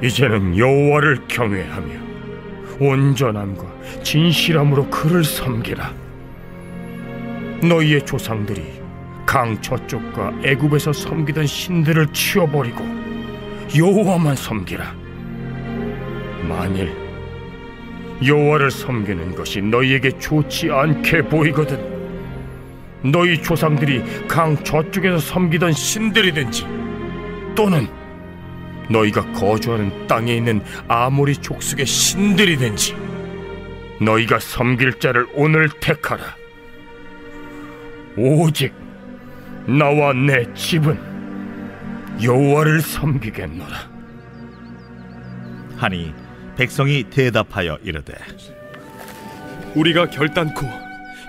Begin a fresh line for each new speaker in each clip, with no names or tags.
이제는 여호와를 경외하며 온전함과 진실함으로 그를 섬기라. 너희의 조상들이 강 저쪽과 애굽에서 섬기던 신들을 치워버리고 여호와만 섬기라. 만일 여호와를 섬기는 것이 너희에게 좋지 않게 보이거든 너희 조상들이 강 저쪽에서 섬기던 신들이든지 또는 너희가 거주하는 땅에 있는 아모리 족속의 신들이든지 너희가 섬길 자를 오늘 택하라. 오직 나와 내 집은 여호와를 섬기겠노라
하니 백성이 대답하여 이르되
우리가 결단코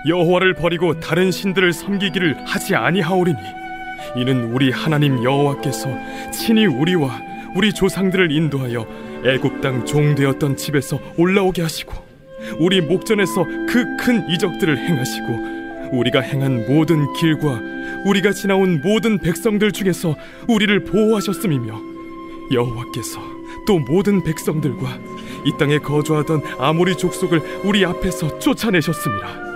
여호와를 버리고 다른 신들을 섬기기를 하지 아니하오리니 이는 우리 하나님 여호와께서 친히 우리와 우리 조상들을 인도하여 애굽 땅 종되었던 집에서 올라오게 하시고 우리 목전에서 그 큰 이적들을 행하시고 우리가 행한 모든 길과 우리가 지나온 모든 백성들 중에서 우리를 보호하셨음이며 여호와께서 또 모든 백성들과 이 땅에 거주하던 아모리 족속을 우리 앞에서 쫓아내셨음이라.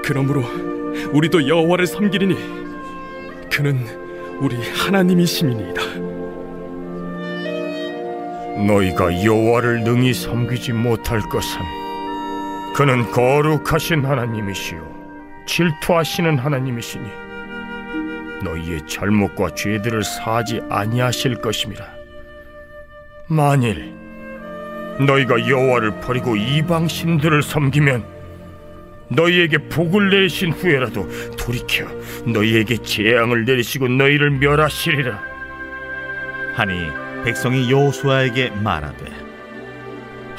그러므로 우리도 여호와를 섬기리니 그는 우리 하나님이심이니이다.
너희가 여호와를 능히 섬기지 못할 것은 그는 거룩하신 하나님이시요 질투하시는 하나님이시니 너희의 잘못과 죄들을 사하지 아니하실 것임이라. 만일 너희가 여호와를 버리고 이방 신들을 섬기면 너희에게 복을 내리신 후에라도 돌이켜 너희에게 재앙을 내리시고 너희를 멸하시리라.
하니 백성이 여호수아에게 말하되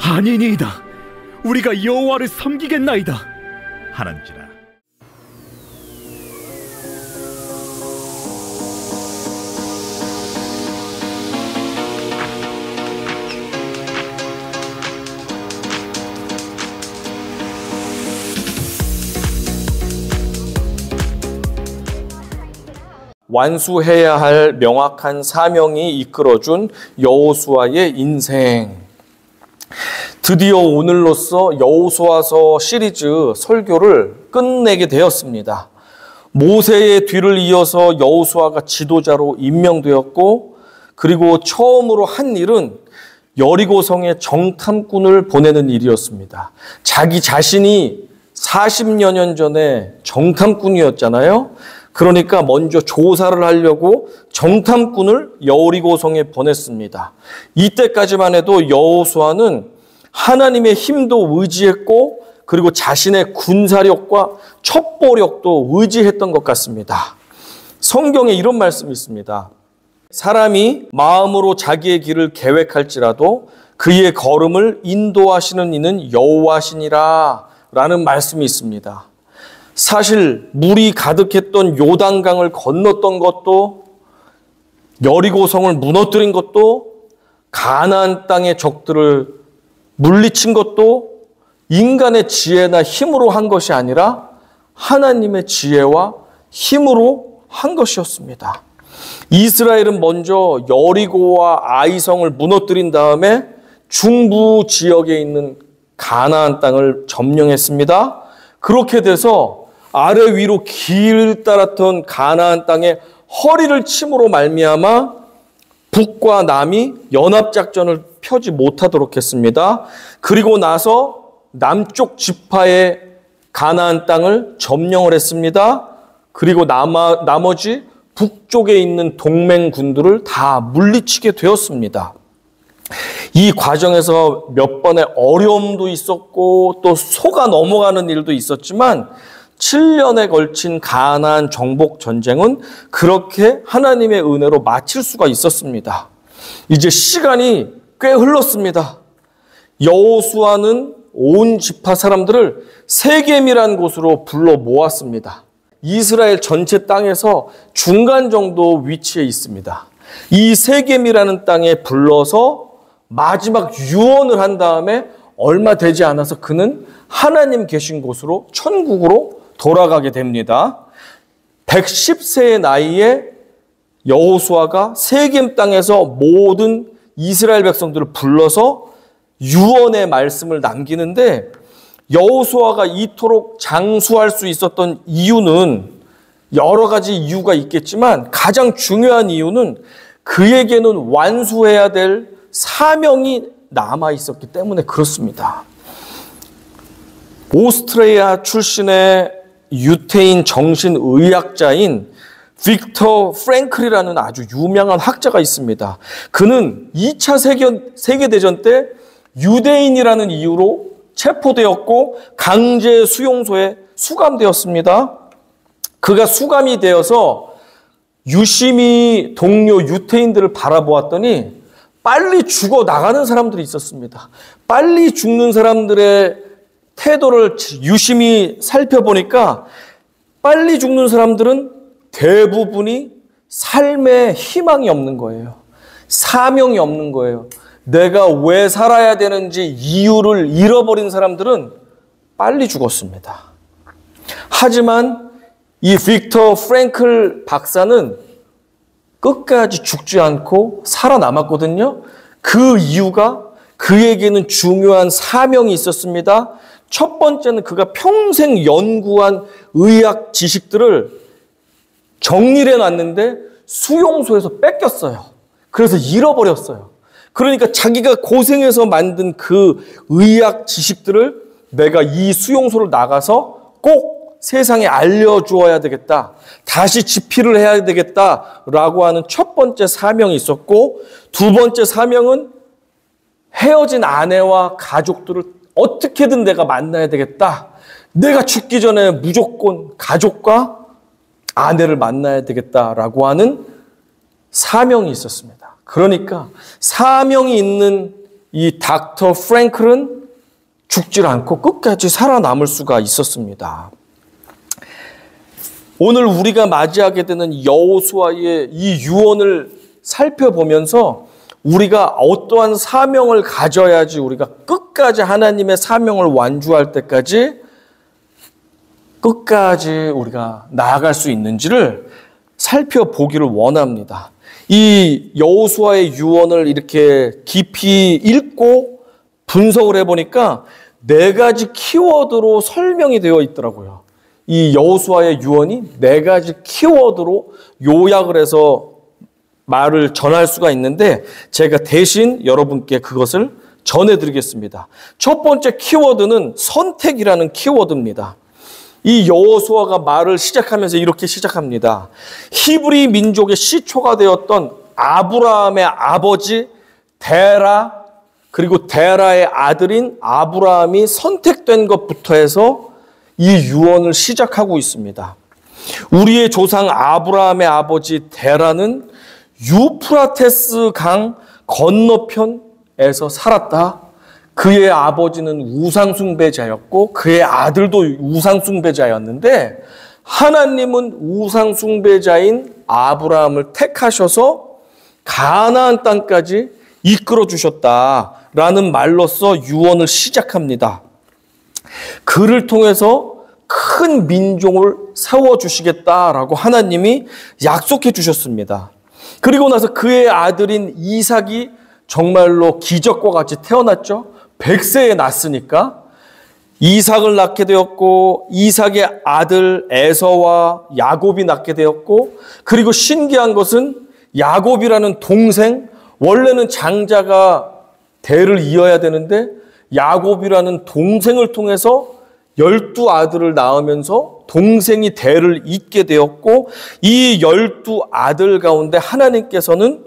아니니이다. 우리가 여호와를 섬기겠나이다
하는지라.
완수해야 할 명확한 사명이 이끌어준 여호수아의 인생. 드디어 오늘로써 여호수아서 시리즈 설교를 끝내게 되었습니다. 모세의 뒤를 이어서 여호수아가 지도자로 임명되었고, 그리고 처음으로 한 일은 여리고성에 정탐꾼을 보내는 일이었습니다. 자기 자신이 40여 년 전에 정탐꾼이었잖아요. 그러니까 먼저 조사를 하려고 정탐꾼을 여리고성에 보냈습니다. 이때까지만 해도 여호수아는 하나님의 힘도 의지했고, 그리고 자신의 군사력과 첩보력도 의지했던 것 같습니다. 성경에 이런 말씀이 있습니다. 사람이 마음으로 자기의 길을 계획할지라도 그의 걸음을 인도하시는 이는 여호와시니라 라는 말씀이 있습니다. 사실 물이 가득했던 요단강을 건넜던 것도, 여리고성을 무너뜨린 것도, 가나안 땅의 적들을 물리친 것도 인간의 지혜나 힘으로 한 것이 아니라 하나님의 지혜와 힘으로 한 것이었습니다. 이스라엘은 먼저 여리고와 아이성을 무너뜨린 다음에 중부 지역에 있는 가나안 땅을 점령했습니다. 그렇게 돼서 아래 위로 길 따랐던 가나안 땅에 허리를 침으로 말미암아 북과 남이 연합작전을 펴지 못하도록 했습니다. 그리고 나서 남쪽 지파의 가나안 땅을 점령을 했습니다. 그리고 나머지 북쪽에 있는 동맹군들을 다 물리치게 되었습니다. 이 과정에서 몇 번의 어려움도 있었고 또 속아 넘어가는 일도 있었지만 7년에 걸친 가나안 정복 전쟁은 그렇게 하나님의 은혜로 마칠 수가 있었습니다. 이제 시간이 꽤 흘렀습니다. 여호수아는 온 지파 사람들을 세겜이라는 곳으로 불러 모았습니다. 이스라엘 전체 땅에서 중간 정도 위치에 있습니다. 이 세겜이라는 땅에 불러서 마지막 유언을 한 다음에 얼마 되지 않아서 그는 하나님 계신 곳으로, 천국으로 돌아가게 됩니다. 110세의 나이에 여호수아가 세겜 땅에서 모든 이스라엘 백성들을 불러서 유언의 말씀을 남기는데, 여호수아가 이토록 장수할 수 있었던 이유는 여러 가지 이유가 있겠지만 가장 중요한 이유는 그에게는 완수해야 될 사명이 남아 있었기 때문에 그렇습니다. 오스트리아 출신의 유태인 정신의학자인 빅터 프랭클이라는 아주 유명한 학자가 있습니다. 그는 2차 세계대전 때 유대인이라는 이유로 체포되었고 강제 수용소에 수감되었습니다. 그가 수감이 되어서 유심히 동료 유태인들을 바라보았더니 빨리 죽어 나가는 사람들이 있었습니다. 빨리 죽는 사람들의 태도를 유심히 살펴보니까 빨리 죽는 사람들은 대부분이 삶에 희망이 없는 거예요. 사명이 없는 거예요. 내가 왜 살아야 되는지 이유를 잃어버린 사람들은 빨리 죽었습니다. 하지만 이 빅터 프랭클 박사는 끝까지 죽지 않고 살아남았거든요. 그 이유가 그에게는 중요한 사명이 있었습니다. 첫 번째는 그가 평생 연구한 의학 지식들을 정리를 해놨는데 수용소에서 뺏겼어요. 그래서 잃어버렸어요. 그러니까 자기가 고생해서 만든 그 의학 지식들을 내가 이 수용소를 나가서 꼭 세상에 알려주어야 되겠다. 다시 집필을 해야 되겠다라고 하는 첫 번째 사명이 있었고, 두 번째 사명은 헤어진 아내와 가족들을 어떻게든 내가 만나야 되겠다. 내가 죽기 전에 무조건 가족과 아내를 만나야 되겠다라고 하는 사명이 있었습니다. 그러니까 사명이 있는 이 닥터 프랭클은 죽질 않고 끝까지 살아남을 수가 있었습니다. 오늘 우리가 맞이하게 되는 여호수아의 이 유언을 살펴보면서 우리가 어떠한 사명을 가져야지 우리가 끝까지 하나님의 사명을 완주할 때까지 끝까지 우리가 나아갈 수 있는지를 살펴보기를 원합니다. 이 여호수아의 유언을 이렇게 깊이 읽고 분석을 해보니까 4가지 키워드로 설명이 되어 있더라고요. 이 여호수아의 유언이 4가지 키워드로 요약을 해서 말을 전할 수가 있는데 제가 대신 여러분께 그것을 전해드리겠습니다. 첫 번째 키워드는 선택이라는 키워드입니다. 이 여호수아가 말을 시작하면서 이렇게 시작합니다. 히브리 민족의 시초가 되었던 아브라함의 아버지 데라, 그리고 데라의 아들인 아브라함이 선택된 것부터 해서 이 유언을 시작하고 있습니다. 우리의 조상 아브라함의 아버지 데라는 유프라테스 강 건너편에서 살았다. 그의 아버지는 우상숭배자였고 그의 아들도 우상숭배자였는데 하나님은 우상숭배자인 아브라함을 택하셔서 가나안 땅까지 이끌어 주셨다라는 말로써 유언을 시작합니다. 그를 통해서 큰 민족을 세워주시겠다라고 하나님이 약속해 주셨습니다. 그리고 나서 그의 아들인 이삭이 정말로 기적과 같이 태어났죠. 100세에 낳았으니까 이삭을 낳게 되었고 이삭의 아들 에서와 야곱이 낳게 되었고, 그리고 신기한 것은 야곱이라는 동생, 원래는 장자가 대를 이어야 되는데 야곱이라는 동생을 통해서 12아들을 낳으면서 동생이 대를 잇게 되었고, 이 12아들 가운데 하나님께서는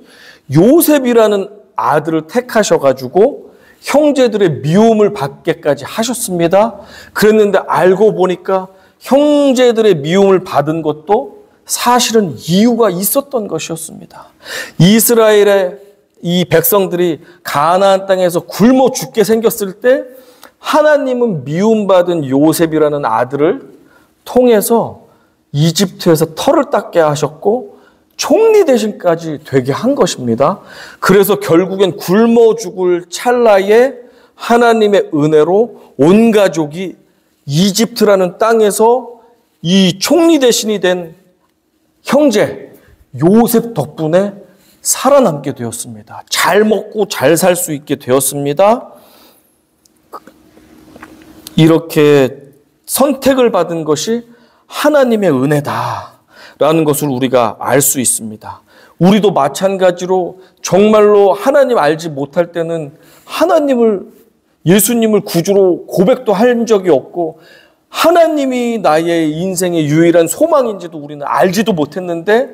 요셉이라는 아들을 택하셔가지고 형제들의 미움을 받게까지 하셨습니다. 그랬는데 알고 보니까 형제들의 미움을 받은 것도 사실은 이유가 있었던 것이었습니다. 이스라엘의 이 백성들이 가나안 땅에서 굶어 죽게 생겼을 때 하나님은 미움받은 요셉이라는 아들을 통해서 이집트에서 털을 닦게 하셨고 총리 대신까지 되게 한 것입니다. 그래서 결국엔 굶어 죽을 찰나에 하나님의 은혜로 온 가족이 이집트라는 땅에서 이 총리 대신이 된 형제 요셉 덕분에 살아남게 되었습니다. 잘 먹고 잘 살 수 있게 되었습니다. 이렇게 선택을 받은 것이 하나님의 은혜다라는 것을 우리가 알 수 있습니다. 우리도 마찬가지로 정말로 하나님 알지 못할 때는 예수님을 구주로 고백도 한 적이 없고 하나님이 나의 인생의 유일한 소망인지도 우리는 알지도 못했는데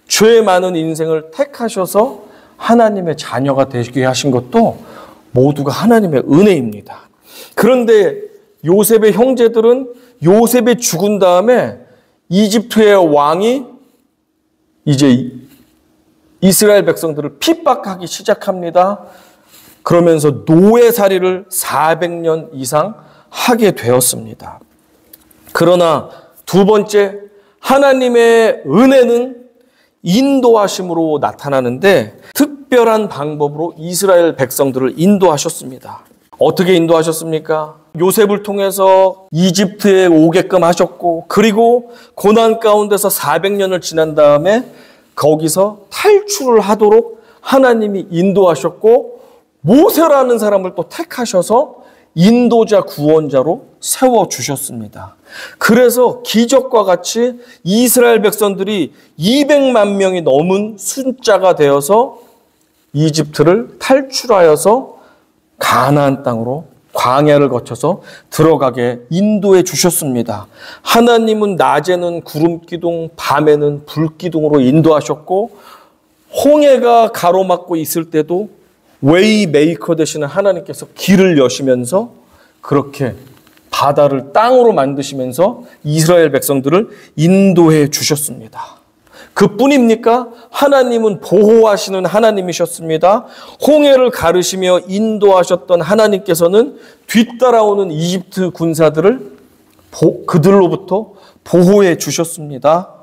죄 많은 인생을 택하셔서 하나님의 자녀가 되게 하신 것도 모두가 하나님의 은혜입니다. 그런데 요셉의 형제들은 요셉이 죽은 다음에 이집트의 왕이 이제 이스라엘 백성들을 핍박하기 시작합니다. 그러면서 노예살이를 400년 이상 하게 되었습니다. 그러나 두 번째, 하나님의 은혜는 인도하심으로 나타나는데 특별한 방법으로 이스라엘 백성들을 인도하셨습니다. 어떻게 인도하셨습니까? 요셉을 통해서 이집트에 오게끔 하셨고, 그리고 고난 가운데서 400년을 지난 다음에 거기서 탈출을 하도록 하나님이 인도하셨고, 모세라는 사람을 또 택하셔서 인도자 구원자로 세워주셨습니다. 그래서 기적과 같이 이스라엘 백성들이 200만 명이 넘은 숫자가 되어서 이집트를 탈출하여서 가나안 땅으로 광야를 거쳐서 들어가게 인도해 주셨습니다. 하나님은 낮에는 구름기둥, 밤에는 불기둥으로 인도하셨고, 홍해가 가로막고 있을 때도 웨이 메이커 되시는 하나님께서 길을 여시면서 그렇게 바다를 땅으로 만드시면서 이스라엘 백성들을 인도해 주셨습니다. 그뿐입니까? 하나님은 보호하시는 하나님이셨습니다. 홍해를 가르시며 인도하셨던 하나님께서는 뒤따라오는 이집트 군사들을 그들로부터 보호해 주셨습니다.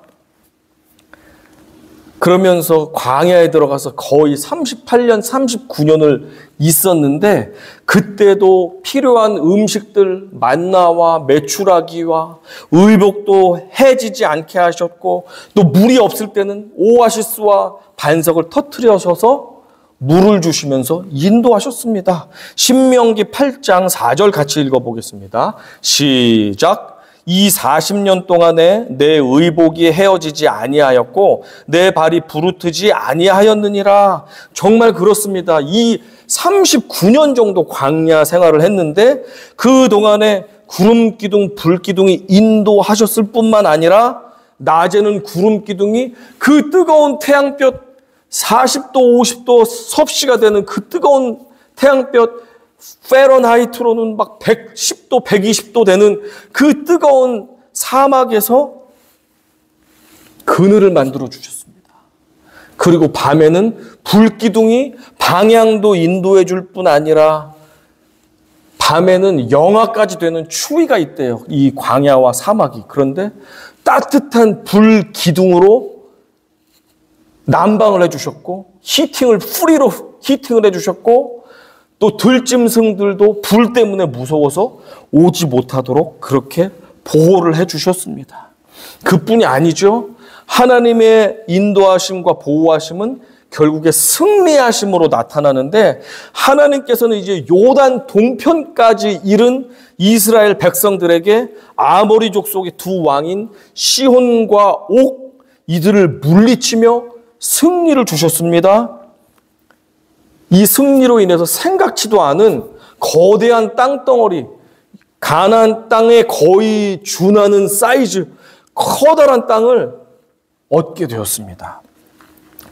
그러면서 광야에 들어가서 거의 38년, 39년을 있었는데 그때도 필요한 음식들, 만나와 메추라기와 의복도 해지지 않게 하셨고, 또 물이 없을 때는 오아시스와 반석을 터뜨려셔서 물을 주시면서 인도하셨습니다. 신명기 8장 4절 같이 읽어보겠습니다. 시작. 이 40년 동안에 내 의복이 헤어지지 아니하였고 내 발이 부르트지 아니하였느니라. 정말 그렇습니다. 이 39년 정도 광야 생활을 했는데 그 동안에 구름기둥, 불기둥이 인도하셨을 뿐만 아니라 낮에는 구름기둥이 그 뜨거운 태양볕 40도, 50도 섭씨가 되는 그 뜨거운 태양볕 페런하이트로는 막 110도, 120도 되는 그 뜨거운 사막에서 그늘을 만들어 주셨습니다. 그리고 밤에는 불기둥이 방향도 인도해 줄 뿐 아니라 밤에는 영하까지 되는 추위가 있대요. 이 광야와 사막이. 그런데 따뜻한 불기둥으로 난방을 해주셨고, 프리로 히팅을 해주셨고, 또 들짐승들도 불 때문에 무서워서 오지 못하도록 그렇게 보호를 해주셨습니다. 그뿐이 아니죠. 하나님의 인도하심과 보호하심은 결국에 승리하심으로 나타나는데, 하나님께서는 이제 요단 동편까지 이른 이스라엘 백성들에게 아모리 족속의 두 왕인 시혼과 옥, 이들을 물리치며 승리를 주셨습니다. 이 승리로 인해서 생각지도 않은 거대한 땅덩어리, 가나안 땅에 거의 준하는 사이즈, 커다란 땅을 얻게 되었습니다.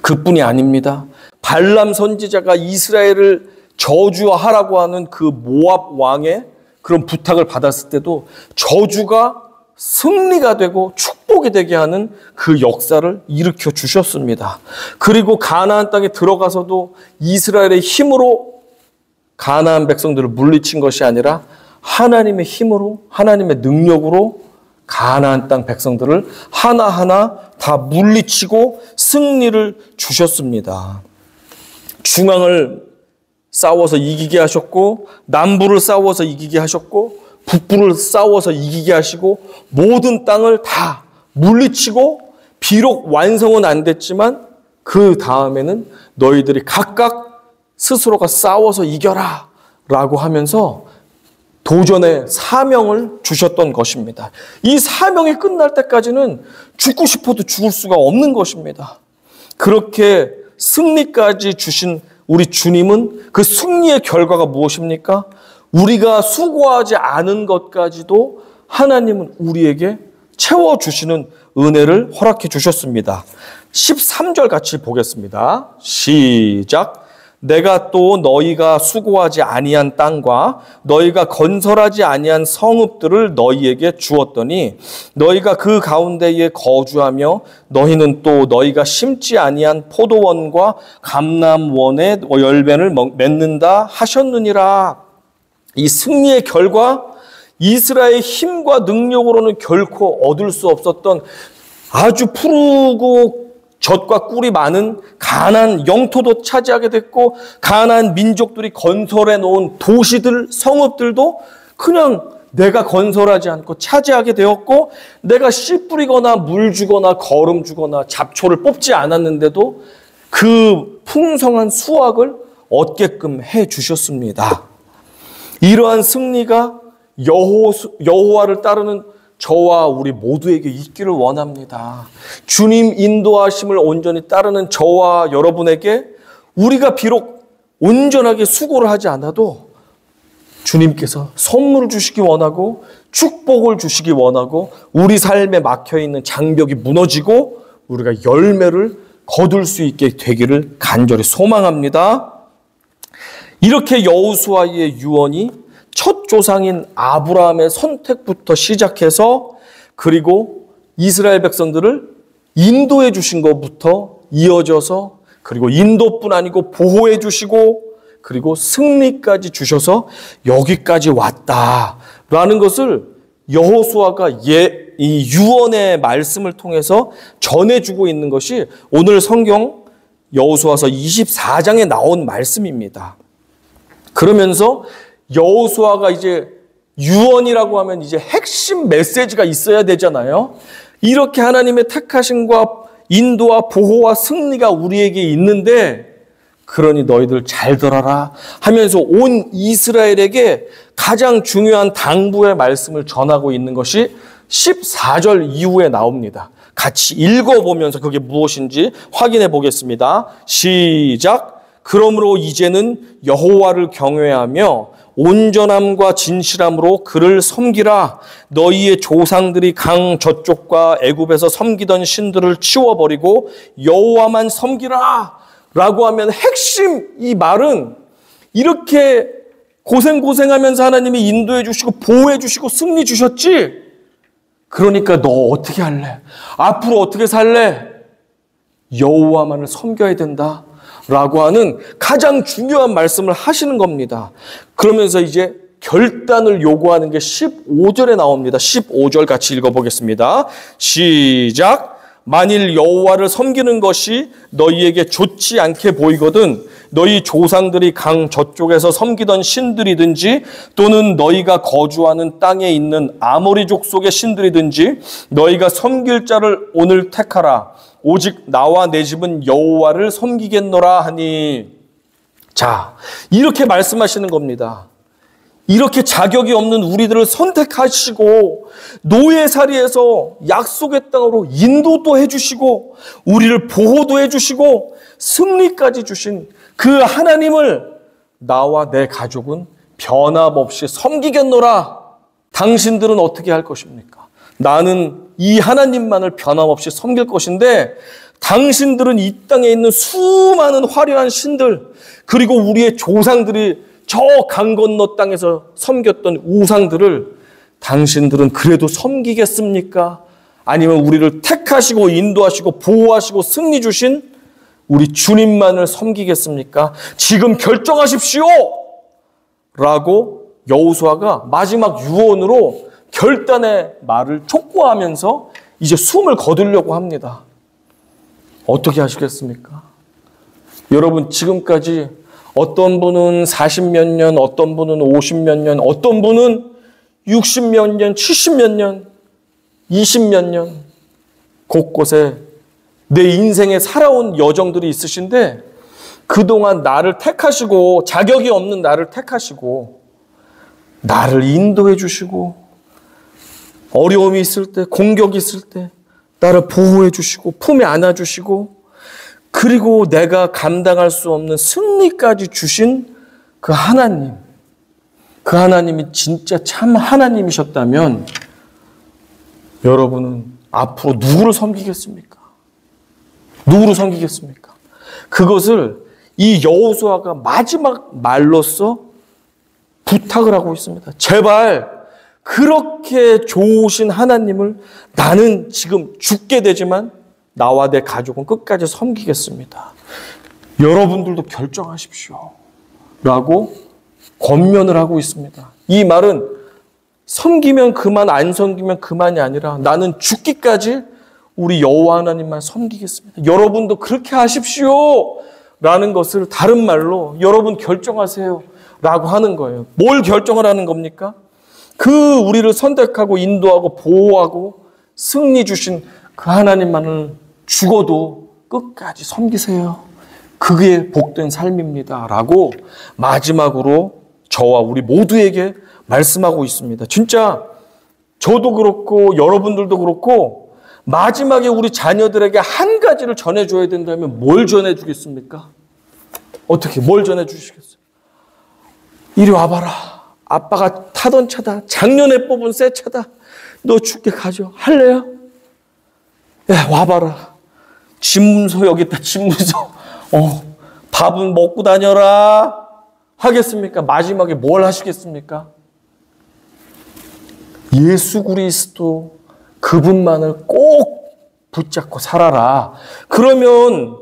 그뿐이 아닙니다. 발람 선지자가 이스라엘을 저주하라고 하는 그 모압 왕의 그런 부탁을 받았을 때도 저주가 승리가 되고 축복이 되게 하는 그 역사를 일으켜 주셨습니다. 그리고 가나안 땅에 들어가서도 이스라엘의 힘으로 가나안 백성들을 물리친 것이 아니라 하나님의 힘으로, 하나님의 능력으로 가나안 땅 백성들을 하나하나 다 물리치고 승리를 주셨습니다. 중앙을 싸워서 이기게 하셨고, 남부를 싸워서 이기게 하셨고, 북부를 싸워서 이기게 하시고, 모든 땅을 다 물리치고, 비록 완성은 안 됐지만 그 다음에는 너희들이 각각 스스로가 싸워서 이겨라 라고 하면서 도전의 사명을 주셨던 것입니다. 이 사명이 끝날 때까지는 죽고 싶어도 죽을 수가 없는 것입니다. 그렇게 승리까지 주신 우리 주님은 그 승리의 결과가 무엇입니까? 우리가 수고하지 않은 것까지도 하나님은 우리에게 채워주시는 은혜를 허락해 주셨습니다. 13절 같이 보겠습니다. 시작. 내가 또 너희가 수고하지 아니한 땅과 너희가 건설하지 아니한 성읍들을 너희에게 주었더니 너희가 그 가운데에 거주하며 너희는 또 너희가 심지 아니한 포도원과 감람원의 열매를 맺는다 하셨느니라. 이 승리의 결과, 이스라엘의 힘과 능력으로는 결코 얻을 수 없었던 아주 푸르고 젖과 꿀이 많은 가나안 영토도 차지하게 됐고, 가나안 민족들이 건설해 놓은 도시들, 성읍들도 그냥 내가 건설하지 않고 차지하게 되었고, 내가 씨 뿌리거나 물 주거나 거름 주거나 잡초를 뽑지 않았는데도 그 풍성한 수확을 얻게끔 해 주셨습니다. 이러한 승리가 여호와를 따르는 저와 우리 모두에게 있기를 원합니다. 주님 인도하심을 온전히 따르는 저와 여러분에게 우리가 비록 온전하게 수고를 하지 않아도 주님께서 선물을 주시기 원하고 축복을 주시기 원하고 우리 삶에 막혀있는 장벽이 무너지고 우리가 열매를 거둘 수 있게 되기를 간절히 소망합니다. 이렇게 여호수아의 유언이 첫 조상인 아브라함의 선택부터 시작해서 그리고 이스라엘 백성들을 인도해 주신 것부터 이어져서 그리고 인도뿐 아니고 보호해 주시고 그리고 승리까지 주셔서 여기까지 왔다라는 것을 여호수아가 이 유언의 말씀을 통해서 전해주고 있는 것이 오늘 성경 여호수아서 24장에 나온 말씀입니다. 그러면서 여호수아가 이제 유언이라고 하면 이제 핵심 메시지가 있어야 되잖아요. 이렇게 하나님의 택하심과 인도와 보호와 승리가 우리에게 있는데 그러니 너희들 잘 들어라 하면서 온 이스라엘에게 가장 중요한 당부의 말씀을 전하고 있는 것이 14절 이후에 나옵니다. 같이 읽어보면서 그게 무엇인지 확인해 보겠습니다. 시작. 그러므로 이제는 여호와를 경외하며 온전함과 진실함으로 그를 섬기라. 너희의 조상들이 강 저쪽과 애굽에서 섬기던 신들을 치워버리고 여호와만 섬기라 라고 하면 핵심 이 말은 이렇게 고생하면서 하나님이 인도해 주시고 보호해 주시고 승리 주셨지? 그러니까 너 어떻게 할래? 앞으로 어떻게 살래? 여호와만을 섬겨야 된다 라고 하는 가장 중요한 말씀을 하시는 겁니다. 그러면서 이제 결단을 요구하는 게 15절에 나옵니다. 15절 같이 읽어보겠습니다. 시작. 만일 여호와를 섬기는 것이 너희에게 좋지 않게 보이거든 너희 조상들이 강 저쪽에서 섬기던 신들이든지 또는 너희가 거주하는 땅에 있는 아모리 족속의 신들이든지 너희가 섬길 자를 오늘 택하라. 오직 나와 내 집은 여호와를 섬기겠노라 하니. 자, 이렇게 말씀하시는 겁니다. 이렇게 자격이 없는 우리들을 선택하시고 노예살이에서 약속의 땅으로 인도도 해주시고 우리를 보호도 해주시고 승리까지 주신 그 하나님을 나와 내 가족은 변함없이 섬기겠노라. 당신들은 어떻게 할 것입니까? 나는 이 하나님만을 변함없이 섬길 것인데 당신들은 이 땅에 있는 수많은 화려한 신들 그리고 우리의 조상들이 저 강 건너 땅에서 섬겼던 우상들을 당신들은 그래도 섬기겠습니까? 아니면 우리를 택하시고 인도하시고 보호하시고 승리 주신 우리 주님만을 섬기겠습니까? 지금 결정하십시오! 라고 여호수아가 마지막 유언으로 결단의 말을 촉구하면서 이제 숨을 거두려고 합니다. 어떻게 하시겠습니까? 여러분 지금까지 어떤 분은 40몇 년, 어떤 분은 50몇 년, 어떤 분은 60몇 년, 70몇 년, 20몇 년 곳곳에 내 인생에 살아온 여정들이 있으신데 그동안 나를 택하시고 자격이 없는 나를 택하시고 나를 인도해 주시고 어려움이 있을 때 공격이 있을 때 나를 보호해 주시고 품에 안아 주시고 그리고 내가 감당할 수 없는 승리까지 주신 그 하나님, 그 하나님이 진짜 참 하나님이셨다면 여러분은 앞으로 누구를 섬기겠습니까? 누구를 섬기겠습니까? 그것을 이 여호수아가 마지막 말로써 부탁을 하고 있습니다. 제발 그렇게 좋으신 하나님을 나는 지금 죽게 되지만 나와 내 가족은 끝까지 섬기겠습니다. 여러분들도 결정하십시오. 라고 권면을 하고 있습니다. 이 말은 섬기면 그만 안 섬기면 그만이 아니라 나는 죽기까지 우리 여호와 하나님만 섬기겠습니다. 여러분도 그렇게 하십시오. 라는 것을 다른 말로 여러분 결정하세요. 라고 하는 거예요. 뭘 결정을 하는 겁니까? 그 우리를 선택하고 인도하고 보호하고 승리 주신 그 하나님만을 죽어도 끝까지 섬기세요. 그게 복된 삶입니다. 라고 마지막으로 저와 우리 모두에게 말씀하고 있습니다. 진짜 저도 그렇고 여러분들도 그렇고 마지막에 우리 자녀들에게 한 가지를 전해줘야 된다면 뭘 전해주겠습니까? 어떻게 뭘 전해주시겠어요? 이리 와봐라. 아빠가 타던 차다. 작년에 뽑은 새 차다. 너 죽게 가져. 할래요? 야, 와봐라. 집문서 여기 있다. 집문서. 밥은 먹고 다녀라. 하겠습니까? 마지막에 뭘 하시겠습니까? 예수 그리스도 그분만을 꼭 붙잡고 살아라. 그러면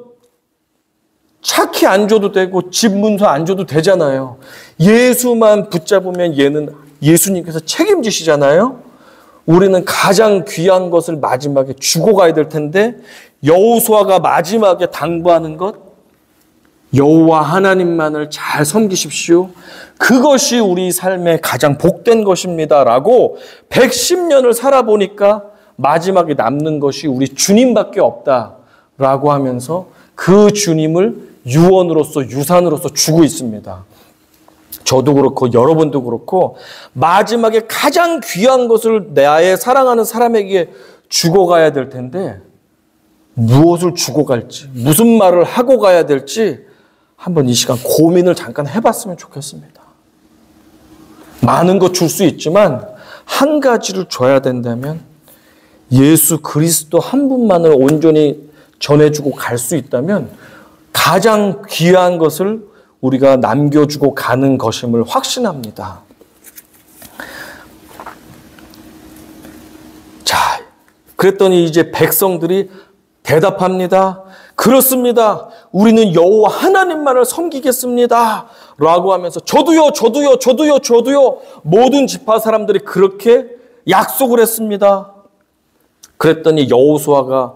차키 안 줘도 되고 집문서 안 줘도 되잖아요. 예수만 붙잡으면 얘는 예수님께서 책임지시잖아요. 우리는 가장 귀한 것을 마지막에 주고 가야 될 텐데 여호수아가 마지막에 당부하는 것 여호와 하나님만을 잘 섬기십시오. 그것이 우리 삶의 가장 복된 것입니다. 라고 110년을 살아보니까 마지막에 남는 것이 우리 주님밖에 없다라고 하면서 그 주님을 유언으로서 유산으로서 주고 있습니다. 저도 그렇고 여러분도 그렇고 마지막에 가장 귀한 것을 나의 사랑하는 사람에게 주고 가야 될 텐데 무엇을 주고 갈지 무슨 말을 하고 가야 될지 한번 이 시간 고민을 잠깐 해봤으면 좋겠습니다. 많은 것 줄 수 있지만 한 가지를 줘야 된다면 예수 그리스도 한 분만을 온전히 전해주고 갈 수 있다면 가장 귀한 것을 우리가 남겨주고 가는 것임을 확신합니다. 자, 그랬더니 이제 백성들이 대답합니다. 그렇습니다. 우리는 여호와 하나님만을 섬기겠습니다. 라고 하면서 저도요. 모든 지파 사람들이 그렇게 약속을 했습니다. 그랬더니 여호수아가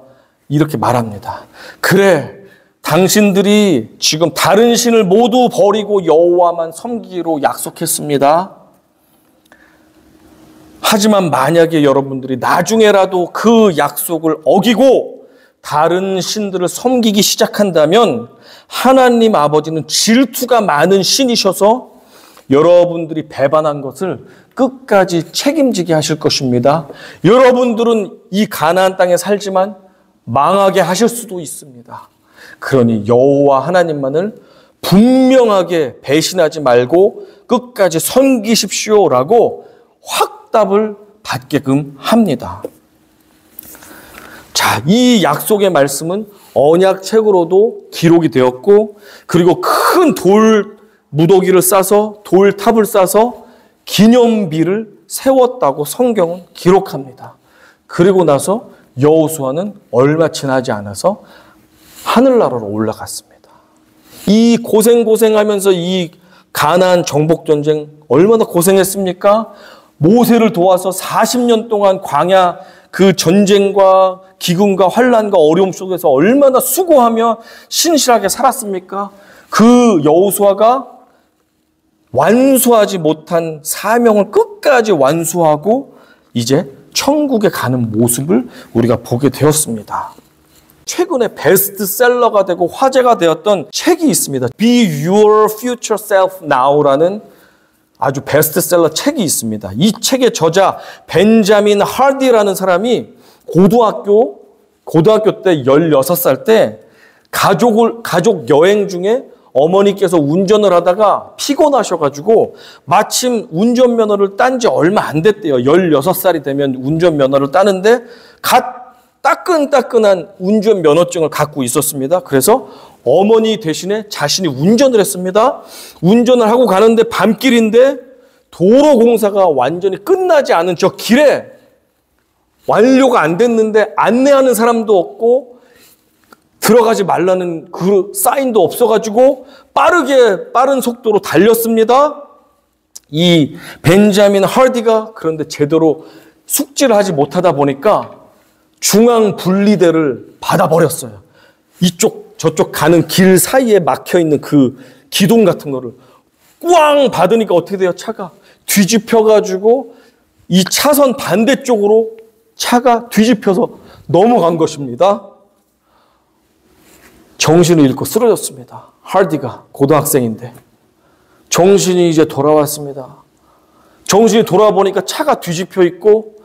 이렇게 말합니다. 그래, 당신들이 지금 다른 신을 모두 버리고 여호와만 섬기기로 약속했습니다. 하지만 만약에 여러분들이 나중에라도 그 약속을 어기고 다른 신들을 섬기기 시작한다면 하나님 아버지는 질투가 많은 신이셔서 여러분들이 배반한 것을 끝까지 책임지게 하실 것입니다. 여러분들은 이 가나안 땅에 살지만 망하게 하실 수도 있습니다. 그러니 여호와 하나님만을 분명하게 배신하지 말고 끝까지 섬기십시오라고 확답을 받게끔 합니다. 자, 이 약속의 말씀은 언약책으로도 기록이 되었고 그리고 큰 돌 무더기를 싸서 돌탑을 싸서 기념비를 세웠다고 성경은 기록합니다. 그리고 나서 여호수아는 얼마 지나지 않아서 하늘나라로 올라갔습니다. 이 고생하면서 이 가나안 정복전쟁 얼마나 고생했습니까? 모세를 도와서 40년 동안 광야 그 전쟁과 기근과 환난과 어려움 속에서 얼마나 수고하며 신실하게 살았습니까? 그 여호수아가 완수하지 못한 사명을 끝까지 완수하고 이제 천국에 가는 모습을 우리가 보게 되었습니다. 최근에 베스트셀러가 되고 화제가 되었던 책이 있습니다. Be Your Future Self Now라는 아주 베스트셀러 책이 있습니다. 이 책의 저자 벤자민 하디라는 사람이 고등학교 때 16살 때 가족 여행 중에 어머니께서 운전을 하다가 피곤하셔가지고 마침 운전면허를 딴 지 얼마 안 됐대요. 16살이 되면 운전면허를 따는데 따끈따끈한 운전면허증을 갖고 있었습니다. 그래서 어머니 대신에 자신이 운전을 했습니다. 운전을 하고 가는데 밤길인데 도로공사가 완전히 끝나지 않은 저 길에 완료가 안 됐는데 안내하는 사람도 없고 들어가지 말라는 그 사인도 없어가지고 빠른 속도로 달렸습니다. 이 벤자민 하디가 그런데 제대로 숙지를 하지 못하다 보니까 중앙 분리대를 받아버렸어요. 이쪽 저쪽 가는 길 사이에 막혀있는 그 기둥 같은 거를 꽝 받으니까 어떻게 돼요? 차가 뒤집혀가지고 이 차선 반대쪽으로 차가 뒤집혀서 넘어간 것입니다. 정신을 잃고 쓰러졌습니다. 하디가 고등학생인데 정신이 이제 돌아왔습니다. 정신이 돌아보니까 차가 뒤집혀 있고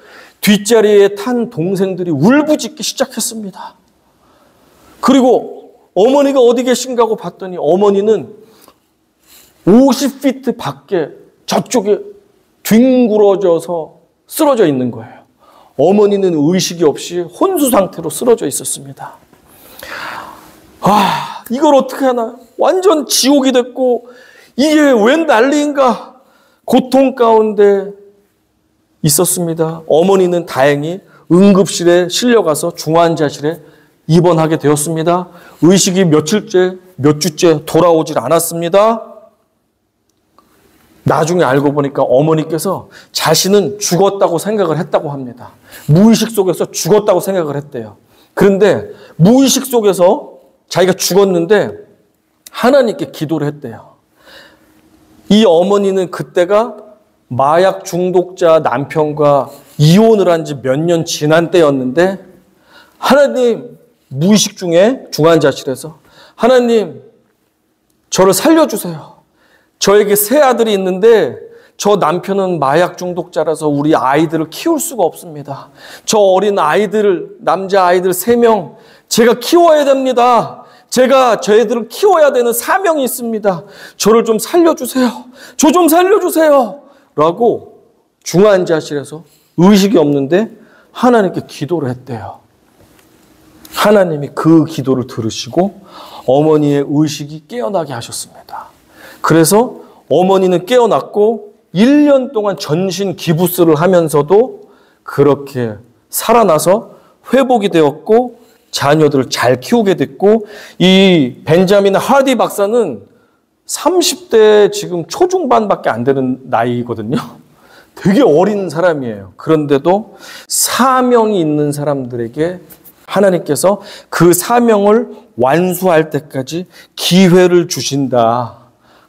뒷자리에 탄 동생들이 울부짖기 시작했습니다. 그리고 어머니가 어디 계신가 하고 봤더니 어머니는 50피트 밖에 저쪽에 뒹굴어져서 쓰러져 있는 거예요. 어머니는 의식이 없이 혼수 상태로 쓰러져 있었습니다. 이걸 어떻게 하나? 완전 지옥이 됐고 이게 웬 난리인가? 고통 가운데 있었습니다. 어머니는 다행히 응급실에 실려가서 중환자실에 입원하게 되었습니다. 의식이 몇 주째 돌아오질 않았습니다. 나중에 알고 보니까 어머니께서 자신은 죽었다고 생각을 했다고 합니다. 무의식 속에서 죽었다고 생각을 했대요. 그런데 무의식 속에서 자기가 죽었는데 하나님께 기도를 했대요. 이 어머니는 그때가 마약 중독자 남편과 이혼을 한 지 몇 년 지난 때였는데 하나님, 무의식 중에 중환자실에서 하나님, 저를 살려주세요. 저에게 세 아들이 있는데 저 남편은 마약 중독자라서 우리 아이들을 키울 수가 없습니다. 저 어린 아이들, 남자 아이들 3명 제가 키워야 됩니다. 제가 저희들을 키워야 되는 사명이 있습니다. 저를 좀 살려주세요. 저 좀 살려주세요. 라고 중환자실에서 의식이 없는데 하나님께 기도를 했대요. 하나님이 그 기도를 들으시고 어머니의 의식이 깨어나게 하셨습니다. 그래서 어머니는 깨어났고 1년 동안 전신 기부스를 하면서도 그렇게 살아나서 회복이 되었고 자녀들을 잘 키우게 됐고 이 벤자민 하디 박사는 30대 지금 초중반밖에 안 되는 나이거든요. 되게 어린 사람이에요. 그런데도 사명이 있는 사람들에게 하나님께서 그 사명을 완수할 때까지 기회를 주신다.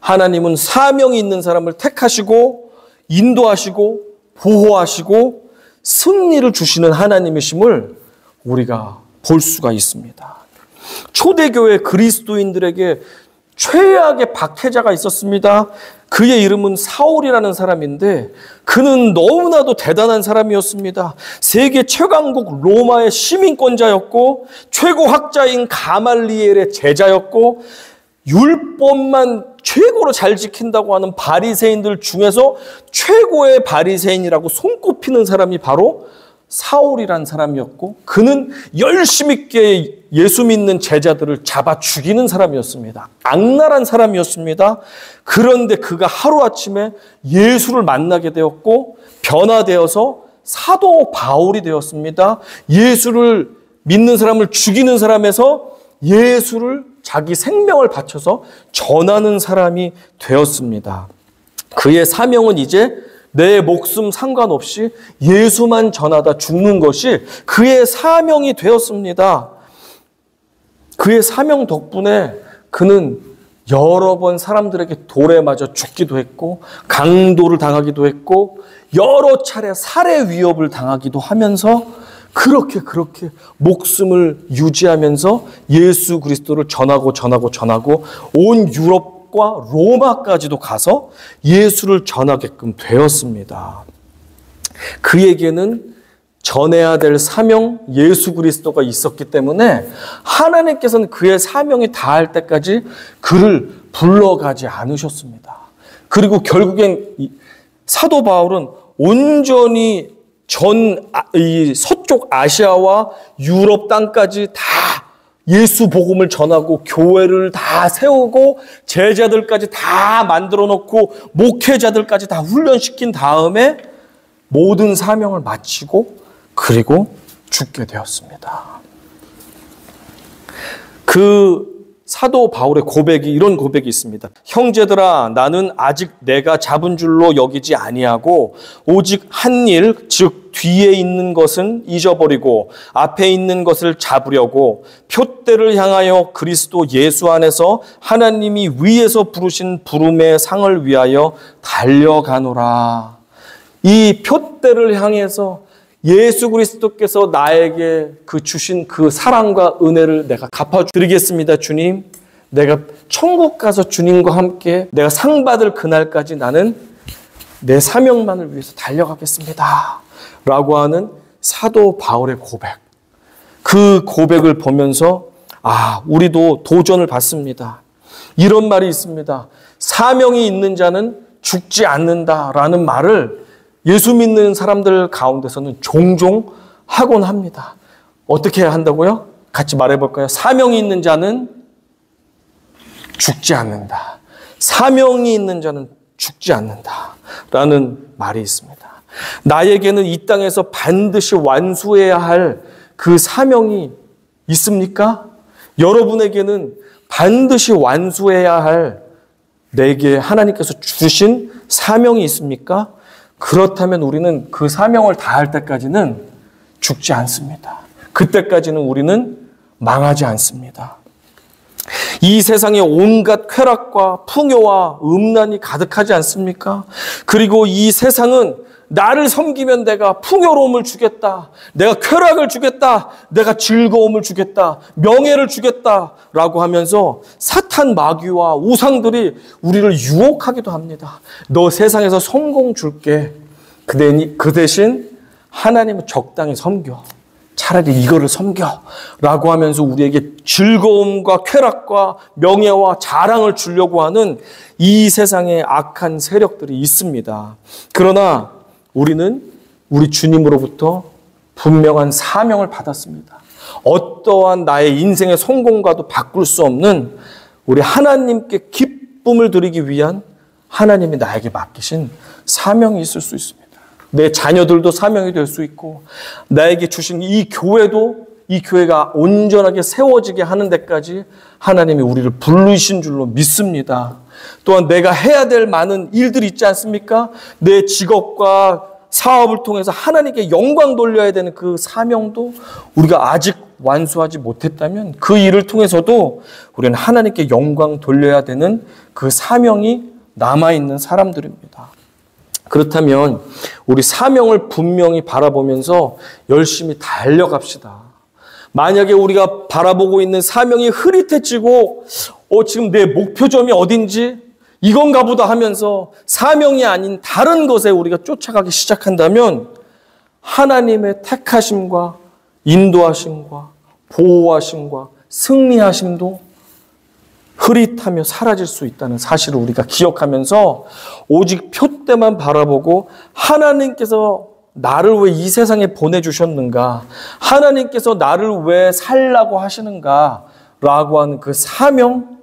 하나님은 사명이 있는 사람을 택하시고 인도하시고 보호하시고 승리를 주시는 하나님이심을 우리가 볼 수가 있습니다. 초대교회 그리스도인들에게 최악의 박해자가 있었습니다. 그의 이름은 사울이라는 사람인데 그는 너무나도 대단한 사람이었습니다. 세계 최강국 로마의 시민권자였고 최고 학자인 가말리엘의 제자였고 율법만 최고로 잘 지킨다고 하는 바리새인들 중에서 최고의 바리새인이라고 손꼽히는 사람이 바로 사울이란 사람이었고 그는 열심히 있게 예수 믿는 제자들을 잡아 죽이는 사람이었습니다. 악랄한 사람이었습니다. 그런데 그가 하루아침에 예수를 만나게 되었고 변화되어서 사도 바울이 되었습니다. 예수를 믿는 사람을 죽이는 사람에서 예수를 자기 생명을 바쳐서 전하는 사람이 되었습니다. 그의 사명은 이제 내 목숨 상관없이 예수만 전하다 죽는 것이 그의 사명이 되었습니다. 그의 사명 덕분에 그는 여러 번 사람들에게 돌에 맞아 죽기도 했고 강도를 당하기도 했고 여러 차례 살해 위협을 당하기도 하면서 그렇게 목숨을 유지하면서 예수 그리스도를 전하고 온 유럽과 로마까지도 가서 예수를 전하게끔 되었습니다. 그에게는 전해야 될 사명 예수 그리스도가 있었기 때문에 하나님께서는 그의 사명이 다할 때까지 그를 불러가지 않으셨습니다. 그리고 결국엔 사도 바울은 온전히 이 서쪽 아시아와 유럽 땅까지 다 예수 복음을 전하고 교회를 다 세우고 제자들까지 다 만들어 놓고 목회자들까지 다 훈련시킨 다음에 모든 사명을 마치고 그리고 죽게 되었습니다. 그 사도 바울의 고백이 이런 고백이 있습니다. 형제들아, 나는 아직 내가 잡은 줄로 여기지 아니하고 오직 한 일, 즉 뒤에 있는 것은 잊어버리고 앞에 있는 것을 잡으려고 표대를 향하여 그리스도 예수 안에서 하나님이 위에서 부르신 부름의 상을 위하여 달려가노라. 이 표대를 향해서 예수 그리스도께서 나에게 주신 그 사랑과 은혜를 내가 갚아드리겠습니다. 주님, 내가 천국 가서 주님과 함께 내가 상 받을 그날까지 나는 내 사명만을 위해서 달려가겠습니다. 라고 하는 사도 바울의 고백. 그 고백을 보면서 우리도 도전을 받습니다. 이런 말이 있습니다. 사명이 있는 자는 죽지 않는다라는 말을 예수 믿는 사람들 가운데서는 종종 하곤 합니다. 어떻게 한다고요? 같이 말해볼까요? 사명이 있는 자는 죽지 않는다. 사명이 있는 자는 죽지 않는다. 라는 말이 있습니다. 나에게는 이 땅에서 반드시 완수해야 할 그 사명이 있습니까? 여러분에게는 반드시 완수해야 할 내게 하나님께서 주신 사명이 있습니까? 그렇다면 우리는 그 사명을 다할 때까지는 죽지 않습니다. 그때까지는 우리는 망하지 않습니다. 이 세상에 온갖 쾌락과 풍요와 음란이 가득하지 않습니까? 그리고 이 세상은 나를 섬기면 내가 풍요로움을 주겠다. 내가 쾌락을 주겠다. 내가 즐거움을 주겠다. 명예를 주겠다라고 하면서 사탄 마귀와 우상들이 우리를 유혹하기도 합니다. 너 세상에서 성공 줄게. 그 대신 하나님을 적당히 섬겨. 차라리 이거를 섬겨. 라고 하면서 우리에게 즐거움과 쾌락과 명예와 자랑을 주려고 하는 이 세상의 악한 세력들이 있습니다. 그러나 우리는 우리 주님으로부터 분명한 사명을 받았습니다. 어떠한 나의 인생의 성공과도 바꿀 수 없는 우리 하나님께 기쁨을 드리기 위한 하나님이 나에게 맡기신 사명이 있을 수 있습니다. 내 자녀들도 사명이 될 수 있고 나에게 주신 이 교회도 이 교회가 온전하게 세워지게 하는 데까지 하나님이 우리를 부르신 줄로 믿습니다. 또한 내가 해야 될 많은 일들이 있지 않습니까? 내 직업과 사업을 통해서 하나님께 영광 돌려야 되는 그 사명도 우리가 아직 완수하지 못했다면 그 일을 통해서도 우리는 하나님께 영광 돌려야 되는 그 사명이 남아있는 사람들입니다. 그렇다면 우리 사명을 분명히 바라보면서 열심히 달려갑시다. 만약에 우리가 바라보고 있는 사명이 흐릿해지고 지금 내 목표점이 어딘지 이건가 보다 하면서 사명이 아닌 다른 것에 우리가 쫓아가기 시작한다면 하나님의 택하심과 인도하심과 보호하심과 승리하심도 흐릿하며 사라질 수 있다는 사실을 우리가 기억하면서 오직 표대만 바라보고 하나님께서 나를 왜 이 세상에 보내주셨는가? 하나님께서 나를 왜 살라고 하시는가? 라고 하는 그 사명,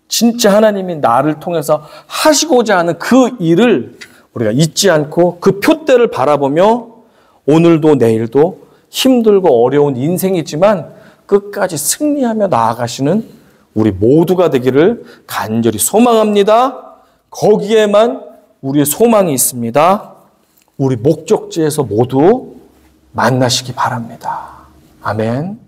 진짜 하나님이 나를 통해서 하시고자 하는 그 일을 우리가 잊지 않고 그 표대를 바라보며 오늘도 내일도 힘들고 어려운 인생이지만 끝까지 승리하며 나아가시는 우리 모두가 되기를 간절히 소망합니다. 거기에만 우리의 소망이 있습니다. 우리 목적지에서 모두 만나시기 바랍니다. 아멘.